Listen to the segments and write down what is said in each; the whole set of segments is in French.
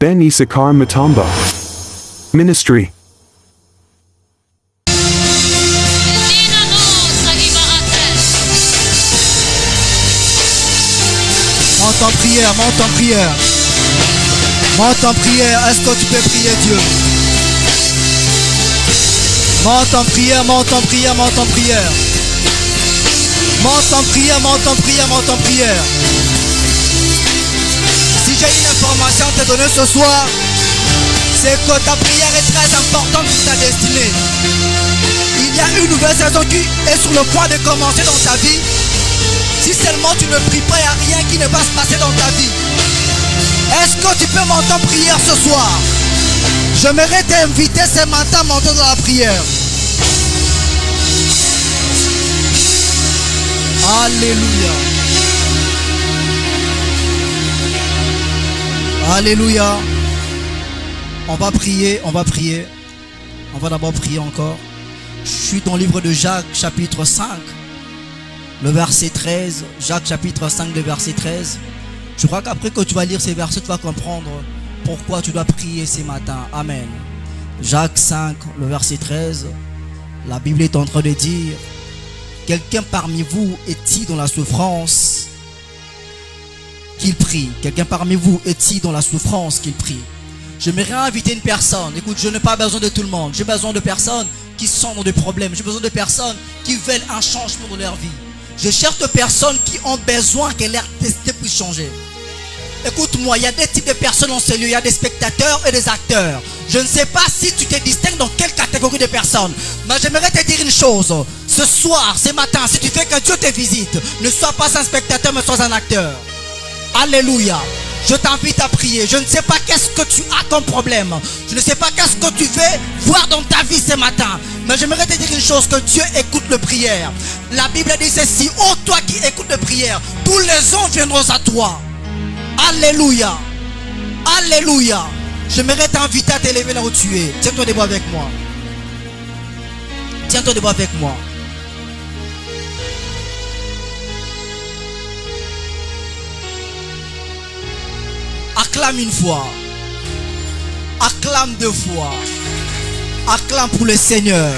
Ben Issachar Mutombo Ministry. Monte en prière, monte en prière. Monte en prière. Est-ce que tu peux prier Dieu? Monte en prière, monte en prière, monte en prière. Monte en prière, monte en prière, monte en prière. Si j'ai une information à te donner ce soir, c'est que ta prière est très importante pour ta destinée. Il y a une nouvelle saison qui est sur le point de commencer dans ta vie. Si seulement tu ne pries pas, il n'y a rien qui ne va se passer dans ta vie. Est-ce que tu peux monter en prière ce soir? J'aimerais t'inviter ce matin à monter dans la prière. Alléluia. Alléluia. On va prier, on va prier. On va d'abord prier encore. Je suis dans le livre de Jacques, chapitre 5. Le verset 13, Jacques chapitre 5, le verset 13. Je crois qu'après que tu vas lire ces versets, tu vas comprendre pourquoi tu dois prier ce matin. Amen. Jacques 5, le verset 13. La Bible est en train de dire: quelqu'un parmi vous est-il dans la souffrance qu'il prie? Quelqu'un parmi vous est-il dans la souffrance qu'il prie? J'aimerais inviter une personne. Écoute, je n'ai pas besoin de tout le monde. J'ai besoin de personnes qui sont dans des problèmes. J'ai besoin de personnes qui veulent un changement dans leur vie. Je cherche des personnes qui ont besoin que leur destin puisse changer. Écoute-moi, il y a des types de personnes dans ce lieu. Il y a des spectateurs et des acteurs. Je ne sais pas si tu te distingues dans quelle catégorie de personnes. Mais j'aimerais te dire une chose. Ce soir, ce matin, si tu fais que Dieu te visite, ne sois pas un spectateur, mais sois un acteur. Alléluia. Je t'invite à prier. Je ne sais pas qu'est-ce que tu as comme problème. Je ne sais pas qu'est-ce que tu veux voir dans ta vie ce matin. Mais j'aimerais te dire une chose, que Dieu écoute le prière. La Bible dit ceci: ô toi qui écoutes le prière, tous les anges viendront à toi. Alléluia. Alléluia. J'aimerais t'inviter à t'élever là où tu es. Tiens-toi debout avec moi. Tiens-toi debout avec moi. Acclame une fois. Acclame deux fois. Acclame pour le Seigneur.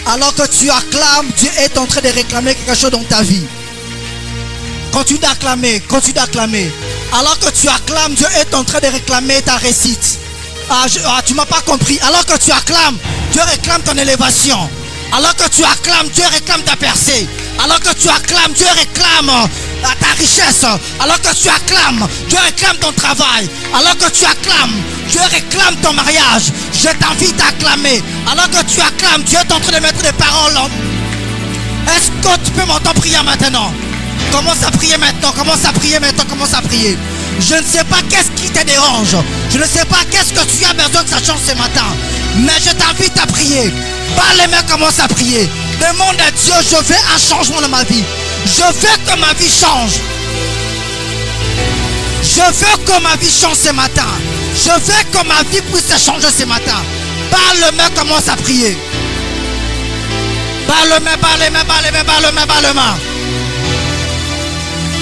Alors que tu acclames, Dieu est en train de réclamer quelque chose dans ta vie. Continue d'acclamer, continue d'acclamer. Alors que tu acclames, Dieu est en train de réclamer ta réussite. Tu m'as pas compris. Alors que tu acclames, Dieu réclame ton élévation. Alors que tu acclames, Dieu réclame ta percée. Alors que tu acclames, Dieu réclame ta richesse. Alors que tu acclames, Dieu réclame ton travail. Alors que tu acclames, Dieu réclame ton mariage. Je t'invite à acclamer. Alors que tu acclames, Dieu est en train de mettre des paroles. Est-ce que tu peux m'entendre prier maintenant? Commence à prier maintenant, commence à prier maintenant, commence à prier. Je ne sais pas qu'est-ce qui te dérange. Je ne sais pas qu'est-ce que tu as besoin que ça change ce matin. Mais je t'invite à prier. Par les mains, commence à prier. Demande à Dieu: je veux un changement dans ma vie. Je veux que ma vie change. Je veux que ma vie change ce matin. Je veux que ma vie puisse changer ce matin. Par les mains, commence à prier. Par les mains, par les mains, par les mains, par les mains, par les mains.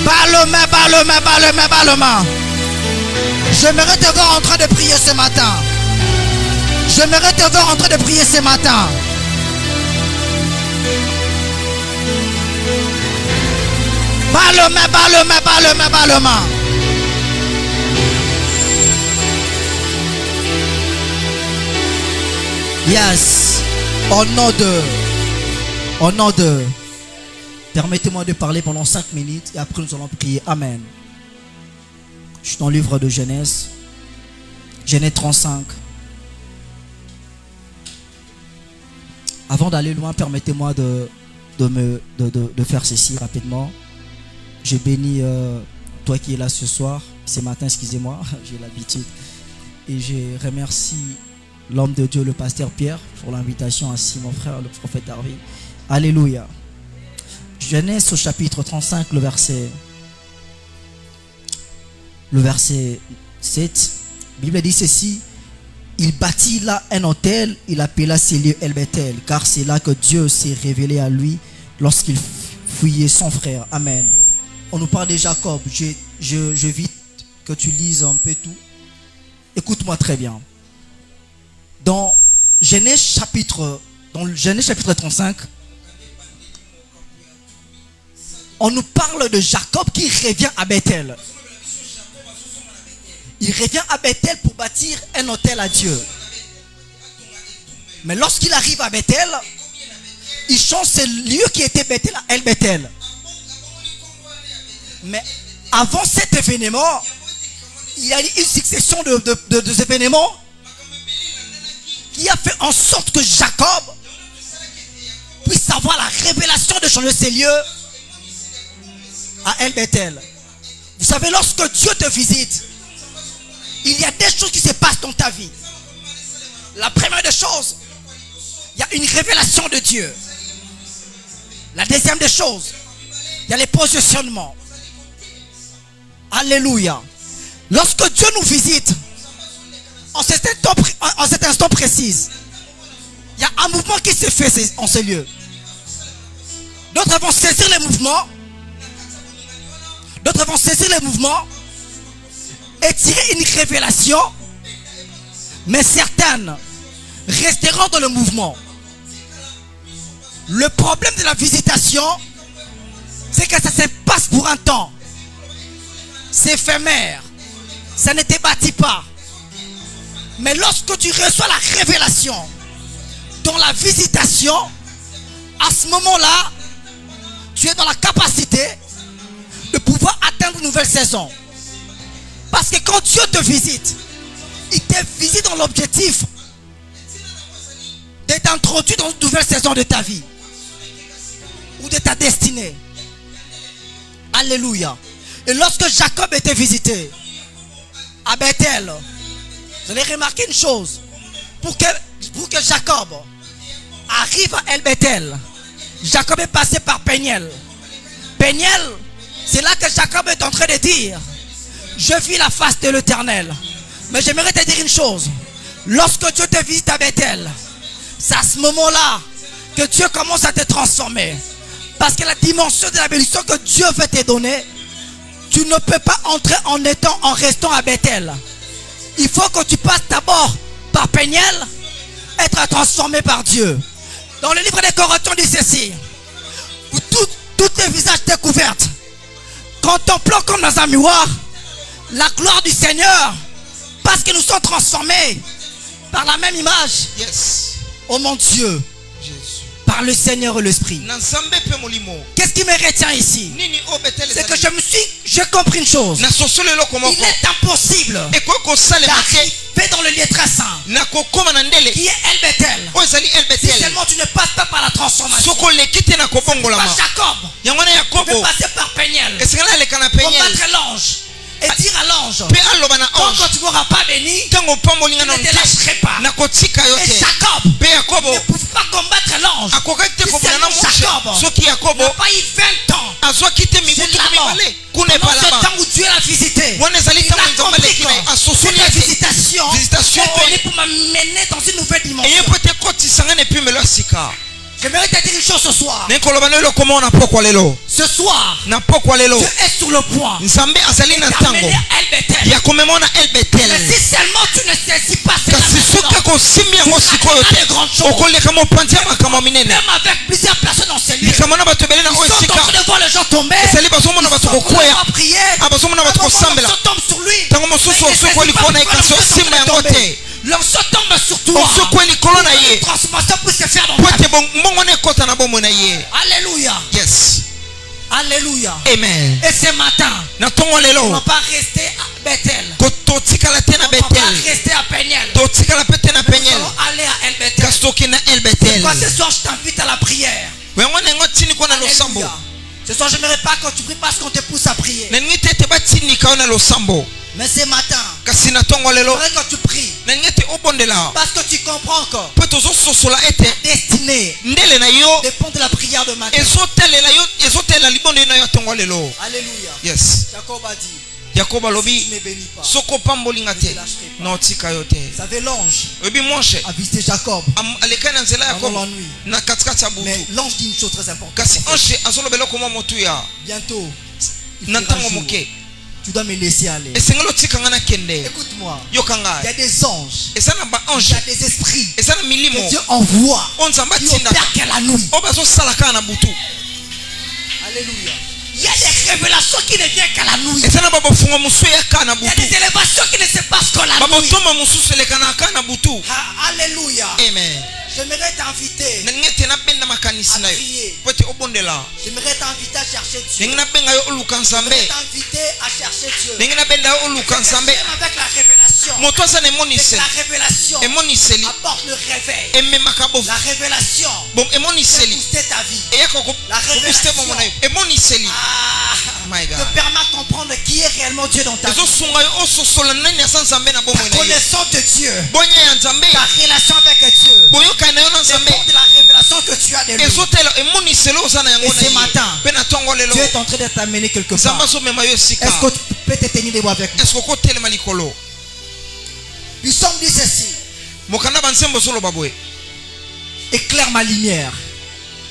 Par le main, par le main, par le main, par le main. J'aimerais te voir en train de prier ce matin. J'aimerais te voir en train de prier ce matin. Par le main, par le main, par le main, par le main. Yes. Au nom de. Permettez-moi de parler pendant 5 minutes et après nous allons prier. Amen. Je suis dans le livre de Genèse. Genèse 35. Avant d'aller loin, permettez-moi de faire ceci rapidement. Je bénis toi qui es là ce soir, ce matin, excusez-moi, j'ai l'habitude. Et je remercie l'homme de Dieu, le pasteur Pierre, pour l'invitation, ainsi mon frère, le prophète Harvey. Alléluia. Genèse au chapitre 35, le verset 7. La Bible dit ceci: il bâtit là un autel, il appela ces lieux El Bethel, car c'est là que Dieu s'est révélé à lui lorsqu'il fuyait son frère. Amen. On nous parle de Jacob. Je vite que tu lises un peu tout. Écoute-moi très bien. Dans Genèse chapitre 35, on nous parle de Jacob qui revient à Bethel. Il revient à Bethel pour bâtir un autel à Dieu. Mais lorsqu'il arrive à Bethel, il change ce lieu qui était Bethel à El Bethel. Mais avant cet événement, il y a eu une succession de événements qui a fait en sorte que Jacob puisse avoir la révélation de changer ses lieux à El Bethel. Vous savez, lorsque Dieu te visite, il y a des choses qui se passent dans ta vie. La première des choses, il y a une révélation de Dieu. La deuxième des choses, il y a les positionnements. Alléluia. Lorsque Dieu nous visite, en cet instant précis, il y a un mouvement qui se fait en ce lieu. D'autres vont saisir les mouvements. D'autres vont saisir les mouvements et tirer une révélation. Mais certaines resteront dans le mouvement. Le problème de la visitation, c'est que ça se passe pour un temps. C'est éphémère. Ça ne te bâtit pas. Mais lorsque tu reçois la révélation dans la visitation, à ce moment-là, tu es dans la capacité de pouvoir atteindre une nouvelle saison. Parce que quand Dieu te visite, il te visite dans l'objectif d'être introduit dans une nouvelle saison de ta vie ou de ta destinée. Alléluia. Et lorsque Jacob était visité à Bethel, vous allez remarquer une chose. Pour que Jacob arrive à El Bethel, Jacob est passé par Péniel. Péniel, c'est là que Jacob est en train de dire: je vis la face de l'Éternel. Mais j'aimerais te dire une chose. Lorsque Dieu te visite à Bethel, c'est à ce moment-là que Dieu commence à te transformer. Parce que la dimension de la bénédiction que Dieu veut te donner, tu ne peux pas entrer en restant à Bethel. Il faut que tu passes d'abord par Péniel, être transformé par Dieu. Dans le livre des Corinthiens, on dit ceci: toutes les visages découvertes, contemplant comme dans un miroir la gloire du Seigneur, parce que nous sommes transformés par la même image. Yes. Oh mon Dieu, Jésus. par le Seigneur et l'Esprit. Qu'est-ce qui me retient ici? C'est que j'ai compris une chose. Il est impossible d'arriver dans le lieu très saint qui est El Bethel si seulement tu ne passes pas par la transformation. Pas Jacob, tu peux passer par Péniel, combattre l'ange et dire à l'ange: quand tu n'auras pas béni, je ne te lâcherai pas. Et Jacob ne pouvait pas combattre l'ange. Jacob n'a pas eu 20 ans. C'est là-bas. Pendant ce temps où Dieu l'a visité, il a compris que cette visitation est venue pour m'amener dans une nouvelle dimension. J'aimerais te dire une chose ce soir. Ce soir, Dieu est sur le point d'amener El Bethel. Mais si seulement tu ne saisis pas cette même avec plusieurs personnes dans ces lieux, ils sont en train de voir les gens tomber. Ils sont en train de prier. L'onction tombe sur lui. L'onction tombe sur toi. La transformation peut se faire dans ta vie. Alléluia. Yes. Alléluia. Amen. Et ce matin, on ne va pas rester à Bethel. On ne va pas rester à Péniel. Nous allons aller à El Bethel. Pourquoi ce soir je t'invite à la prière? Alléluia. Ce soir je n'aimerais pas que tu pries parce qu'on te pousse à prier. Mais ce matin, j'aimerais que tu pries parce que tu comprends encore ta destinée dépend de la prière de matin. Alléluia. Yes. Jacob a dit: Jacob si alobi tu ne me bénis pas, soko pambolinga te na tika yote. vous savez, l'ange Obi monshe a visité Jacob alekana nzela pendant Yakobo la nuit. na katikati Mais butu. l'ange dit une chose très importante. Kasi ange azolobela koma motu ya Bientôt, il na fera ntango jour. moke tu dois me laisser aller. esengelo tikanga na kende Écoute-moi. yokanga Il y a des anges. ezana ba Il ange y a des esprits ezana milimo que Dieu envoie onzamba qui tinda opèrent que la nuit. obazo salaka na butu Alléluia. Il y a des révélations qui ne viennent qu'à la nuit. ezana baba funga musu ya kana Il y a butu des élévations qui ne se passent qu'à la baba nuit. toma musu selekana kana butu Alléluia. amen J'aimerais t'inviter nengete na benda makanisi à na yo prier. pote obondela J'aimerais t'inviter à chercher Dieu. nengena benga yo oluka nzambe J'aimerais t'inviter à chercher Dieu. nengena benda yo oluka nzambe J'aime avec la révélation. moto aza na C'est que emoniseli la révélation emoniseli apporte le réveil. ememaka bofu La révélation bon fait emoniseli booster ta vie. eyaka La kobuste bomo na yo emoniseli My God. Te permet de comprendre qui est réellement Dieu dans ta vie. ezosunga yo ososola nani aza nzambe na Ta bomoi na yo connaissance de Dieu. bonya ya nzambe Ta relation avec Dieu. boyokani na yo na nzambe Dépend de la révélation que tu as de lui. ezotela emoniseli oza na yango Et na ce ye matin, mpe na ntongo lelo Dieu est en train de t'amener quelque nzambe part. azomema yo esika Est-ce que tu peux te tenir debout avec moi? eske okotelema likolo Nous sommes dit ceci. mokanda banzembo ozoloba boye Éclaire ma lumière.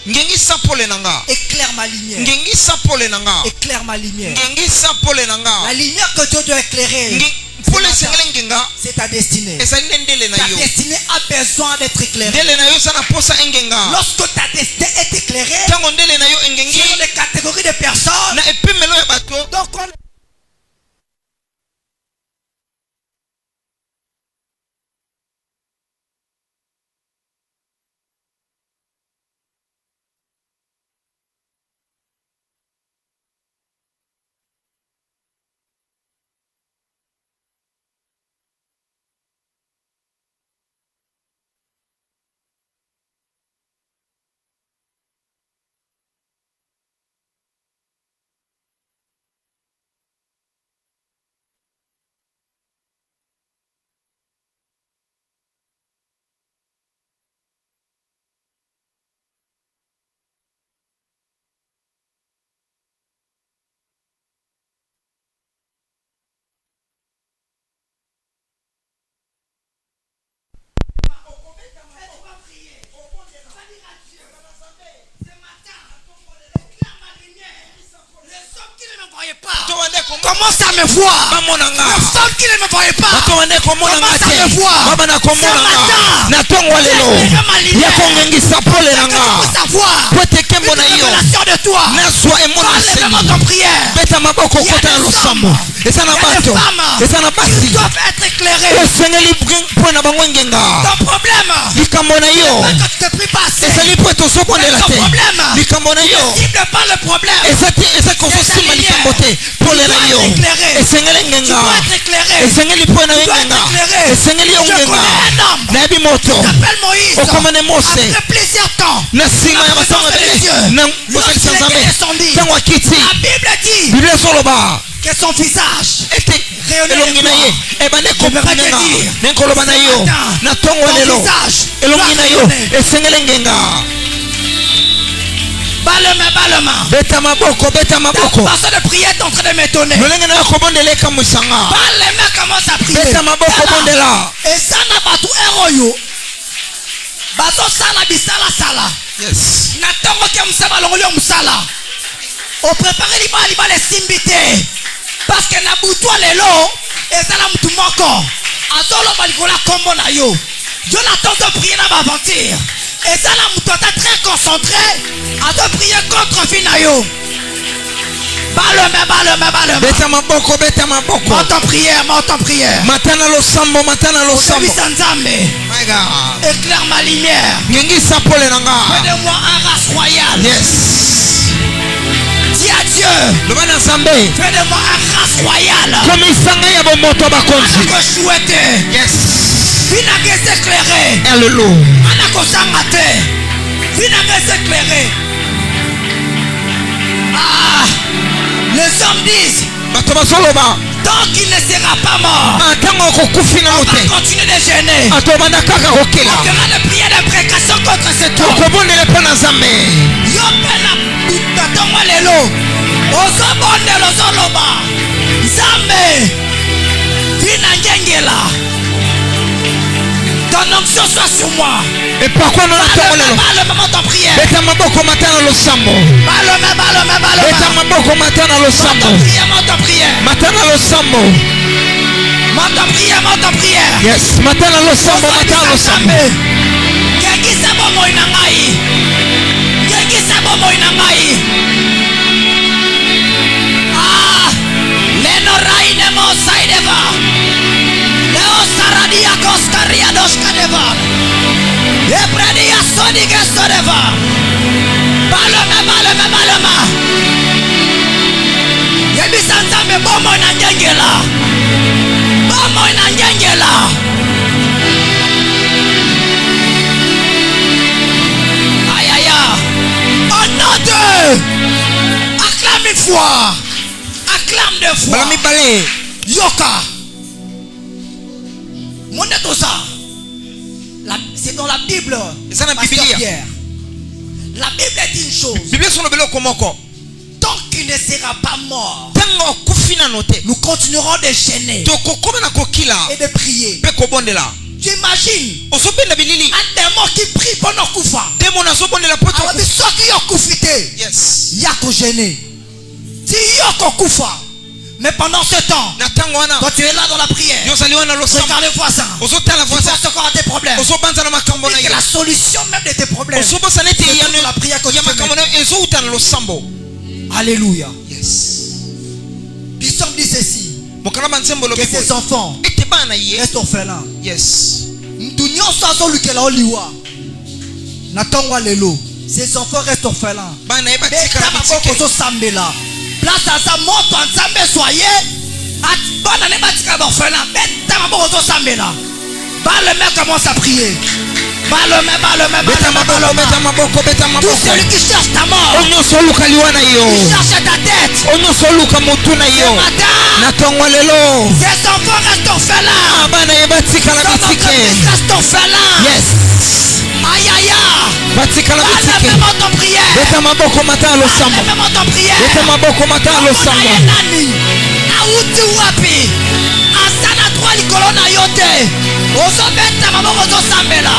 ngengisa pole na nga Éclaire ma lumière. ngengisa pole na nga Éclaire ma lumière. ngengisa pole na nga La lumière que Dieu doit éclairer, pole esengeli ngenga c'est ta destinée. ezali nde ndele na Ta yo destinée a besoin d'être éclairée. ndele na yo eza na posa engenga Lorsque ta destinée est éclairée, ntango ndele na yo engengi selon les catégories de personnes, na epimelo ya bato donc on commence à me voir. bamonanga Les femmes qui ne me voyaient pas, bato bande komonanga commence à te me voir. babana komonanga Ce matin, na ntongo lelo ya kongengisa pole na que tu nga puisses avoir po ete nkembo une na yo révélation de toi. nazwa Parle emoniseli vraiment ton prière. beta maboko Il y a kota na des losambo hommes, eza na il y a des bato femmes eza na qui basi doivent être éclairées. esengeli mpo na bango ngenga Ton problème, likambo na yo c'est que tu te pries pas assez. ezali po ete ozobondela Ton te problème, likambo na yo cible pas le problème. eza kozosimba likambo te pole na yo esengeli Tu ngenga dois être éclairé. esengeli mpo na yo Tu dois ngenga être éclairé. esengeli yo Je ngenga connais un homme nayebi moto qui s'appelle Moïse. okomane mose Après plusieurs temps, na nsima ya masango ebele na bosalisa nzambe ntango akiti la Bible dit biblia ezoloba que son visage ete elongi na ye ebande J'aimerais te kopunenga dire, nenkoloba na ce yo matin, na ntongo ton lelo visage elongi doit na yo rayonner. esengeli ngenga balema. beta maboko beta Ta maboko façon de prier est en train de m'étonner. lolenge na yo kobondela ekamwisanga Balema commence à prier. beta maboko bondela eza na bato oyo bazosala bisala-sala yes na ntongo ke mosala balongoli yo mosala oprepare libala esimbi te parce que na butu lelo ezala motu moko azoloba likolo ya nkombo na yo yo na temps de prier na baaventure ezala motu ata très concentré azoprier contre vie na yo baleme. beta maboko beta maboko Monte en prière. mata na losambo mata na losambo Obéissance Nzambe. my God Éclaire ma lumière. ngengisa pole na nga Fais-de-moi un race royale. yes Dis à Dieu. loba na nzambe Fais-de-moi un race royale. komisanga ya bomoto bakonzi Que souhaiter. yes Vinagre éclairé. Alléluia. Anakosangate. Vinagre éclairé. Ah. Les hommes disent. bato bazoloba Tant qu'il ne sera pas mort, ntango okokufi nano on va te continuer de gêner. atobanda kaka On kokela fera des prières d'imprécation contre ce tour. okobondela mpo na nzambe Yo pena butatongwa lelo. Ozobondela ozoloba. Nzambe. Vina ngengela. Ton ton onction soit sur moi. Et pourquoi nous n'attendons pas? Balme monte en prière. Beta maboko matana lo sambo. Balme. Beta maboko matana lo sambo. Monte en prière. Matana lo sambo. Monte en prière. Yes, matana lo sambo, matana lo sambo. Kengisa bomo inangai. Ah, leno raine mo saideva. Leo saradia koskaria doskadeva. Epredia sodige sodeva. Baloma. Yebisa nzambe bomo na njengela. Acclame une fois. Acclame deux fois. Yoka. C'est dans la Bible. C'est dans la Bible. La Bible dit une chose. Tant qu'il ne sera pas mort, nous continuerons de gêner et de prier. Tu imagines un démon qui prie pendant Koufa. Alors, ceux qui ont koufité, il y a qu'à gêner. Si il y a qu'à Koufa, mais pendant ce temps, quand tu es là dans la prière, regarde le voisin. Tu penses encore à tes problèmes. Et que la solution même de tes problèmes, c'est dans la prière que tu fais. Alléluia. Psalm dit ceci. Que ses enfants restent orphelins. Ses enfants restent orphelins. Place à sa mort, soyez. Le mec commence à prier. Tout celui qui cherche ta mort, qui cherche ta tête, ce matin, ses enfants restent orphelins. Yes. Aïe. Asana 3 likolo na yote. Ozobeta maboko ozosambela.